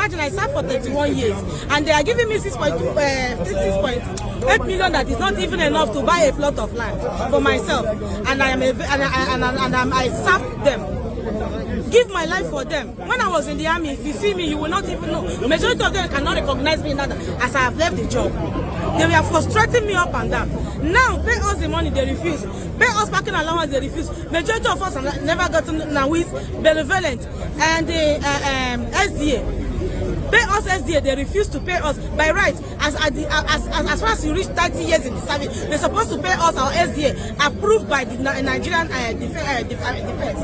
imagine I served for 31 years and they are giving me 6.8 million that is not even enough to buy a plot of land for myself, and I served them. Give my life for them. When I was in the army, if you see me, you will not even know. The majority of them cannot recognize me now as I have left the job. They were frustrating me up and down. Now, pay us the money, they refuse. Pay us parking allowance, they refuse. Majority of us have never gotten Nawis, Benevolent, and the SDA. Pay us SDA, they refuse to pay us by right. As far as you reach 30 years in the service, they're supposed to pay us our SDA, approved by the Nigerian defense.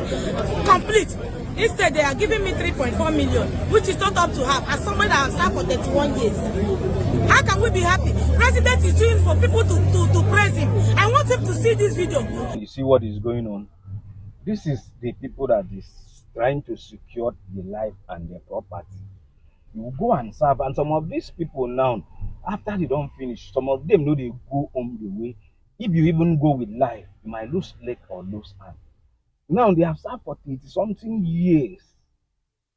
Complete. Instead, they are giving me 3.4 million, which is not up to half, as someone that has served for 31 years. How can we be happy? President is doing for people to praise him. I want him to see this video. You see what is going on? This is the people that is trying to secure the life and their property. You go and serve, and some of these people now, after they don't finish, some of them know they go home the way. If you even go with life, you might lose leg or lose hand. Now they have served for 30-something years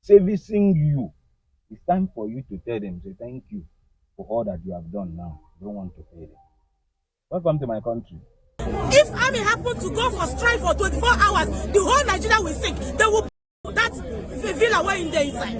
servicing you. It's time for you to tell them, say thank you for all that you have done now. You don't want to pay them. Welcome to my country. If army happen to go for strike for 24 hours, the whole Nigeria will sink. They will that villa way in the inside.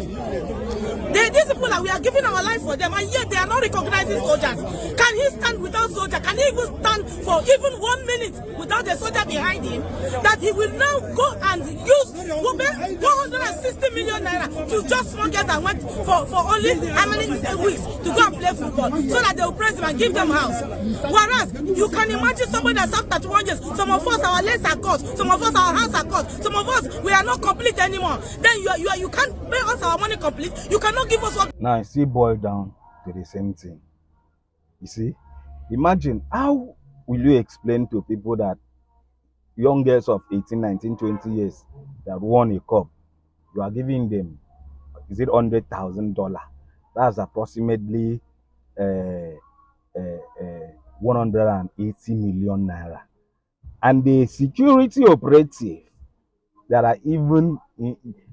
These people that we are giving our life for them, and yet they are not recognizing soldiers. Can he stand without soldier? Can he even stand for even 1 minute without a soldier behind him? That he will now go and use 160 million naira to just forget and went for only how many weeks to go and play football, so that they will praise him and give them house. Whereas you can imagine somebody that's after 31 years, some of us our legs are cut, some of us our hands are cut, some of us we are not complete anymore. Then you can't pay us our money complete. You cannot give us what. Now I see boil down to the same thing. You see, imagine how will you explain to people that young girls of 18, 19, 20 years that won a cup, you are giving them, is it $100,000? That's approximately 180 million naira. And the security operative that are even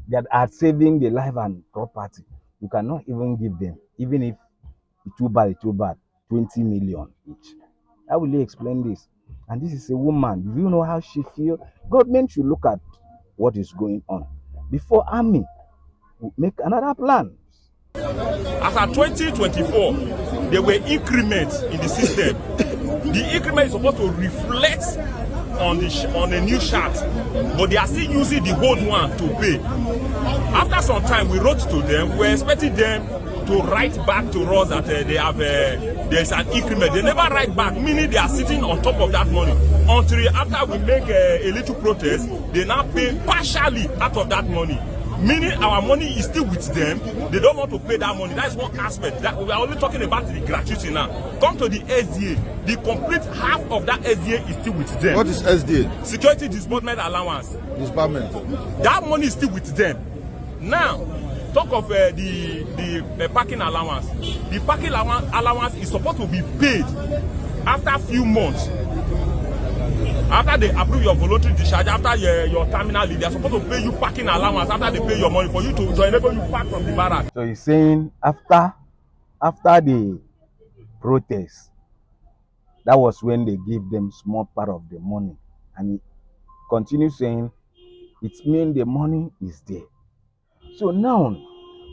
that are saving the life and property, you cannot even give them, even if it's too bad, 20 million each. How will you explain this? And this is a woman. Do you know how she feels? Government should look at what is going on before army will make another plan. As at 2024, there were increments in the system. The increment is supposed to reflect on the new chart, but they are still using the old one to pay. After some time, we wrote to them. We were expecting them to write back to us that they have there's an increment. They never write back, meaning they are sitting on top of that money. Until after we make a little protest, they now pay partially out of that money. Meaning our money is still with them. They don't want to pay that money. That is one aspect. That we are only talking about the gratuity now. Come to the SDA. The complete half of that SDA is still with them. What is SDA? Security Disbursement Allowance. Disbursement. That money is still with them. Now, talk of the parking allowance. The parking allowance is supposed to be paid after a few months. After they approve your voluntary discharge, after your terminal leave, they are supposed to pay you parking allowance after they pay your money for you to enable you park from the barrack. So he's saying after the protest, that was when they give them small part of the money. And he continues saying, it means the money is there. So now,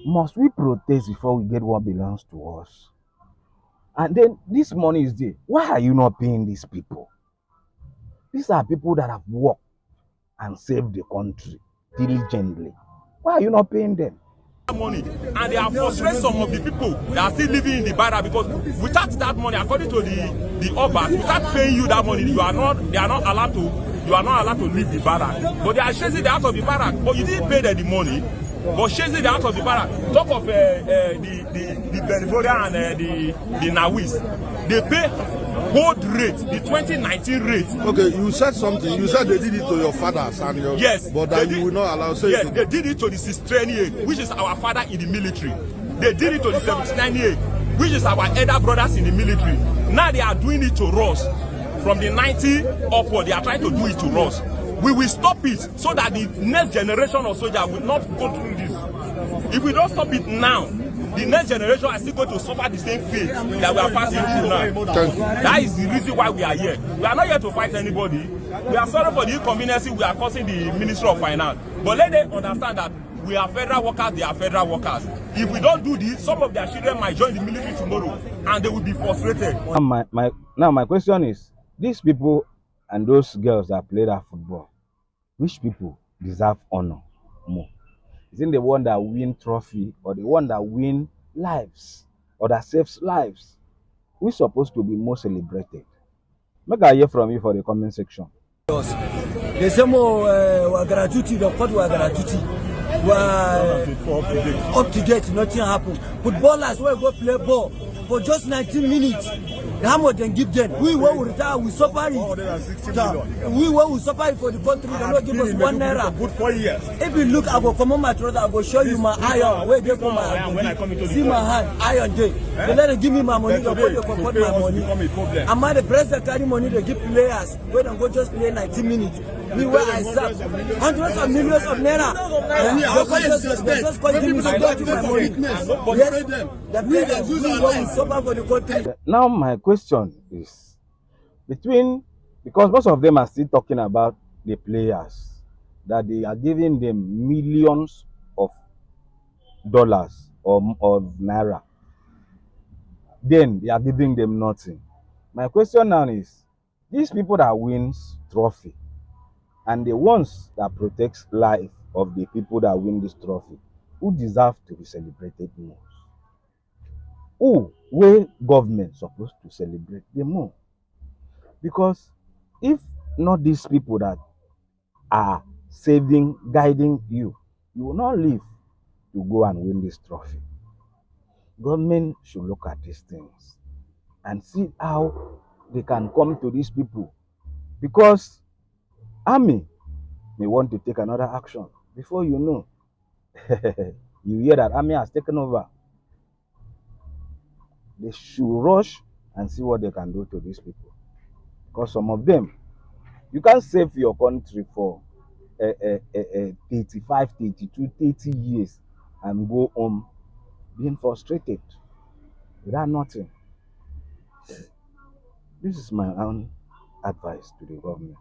must we protest before we get what belongs to us? And then this money is there. Why are you not paying these people? These are people that have worked and saved the country diligently. Why are you not paying them? Money, and they have frustrated some of the people that are still living in the barrack, because without that money, according to the Oba, without paying you that money, you are not allowed to leave the barrack. But they are chasing them out of the barrack. But you didn't pay them the money, but chasing them out of the barrack. Talk of the Benevolia and the Nawis. They pay old rate, the 2019 rate. Okay, you said something. You said they did it to your fathers and your. Yes. But that you will not allow. Yes, they did it to the 638, which is our father in the military. They did it to the 798, which is our elder brothers in the military. Now they are doing it to us. From the 90 upward, they are trying to do it to us. We will stop it so that the next generation of soldiers will not go through this. If we don't stop it now, the next generation are still going to suffer the same fate that we are passing through now. That is the reason why we are here. We are not here to fight anybody. We are sorry for the inconvenience we are causing the Ministry of Finance. But let them understand that we are federal workers, they are federal workers. If we don't do this, some of their children might join the military tomorrow and they will be frustrated. Now my question is, these people and those girls that play that football, which people deserve honor more? Is it the one that win trophy or the one that win lives or that saves lives? Who's supposed to be more celebrated? Make I hear from you for the comment section. They say more gratuity, the court were gratuity. Up to date, nothing happened. Footballers will go play ball for just 19 minutes. How much they give them? We will retire, we suffer it. We will suffer it for the country. They don't give us 1 naira. Good 4 years. If you look, I will come on my trouser, I will show you my iron. Where they come my see my hand, iron day. They let them give me my money, they go to comport my money. Am I the president carry money they give players when they go just play 19 minutes? Me where I serve hundreds of millions of naira. They just call give me my money. Yes, the players we will suffer for the country. Now my question is, because most of them are still talking about the players, that they are giving them millions of dollars or naira, then they are giving them nothing. My question now is, these people that wins trophy and the ones that protects life of the people that win this trophy, who deserve to be celebrated most? Who where government supposed to celebrate them more? Because if not these people that are saving, guiding you, you will not live to go and win this trophy. Government should look at these things and see how they can come to these people, because army may want to take another action. Before you know, you hear that army has taken over. They should rush and see what they can do to these people. Because some of them, you can't save your country for 35, 32, 30 years and go home being frustrated without nothing. This is my own advice to the government.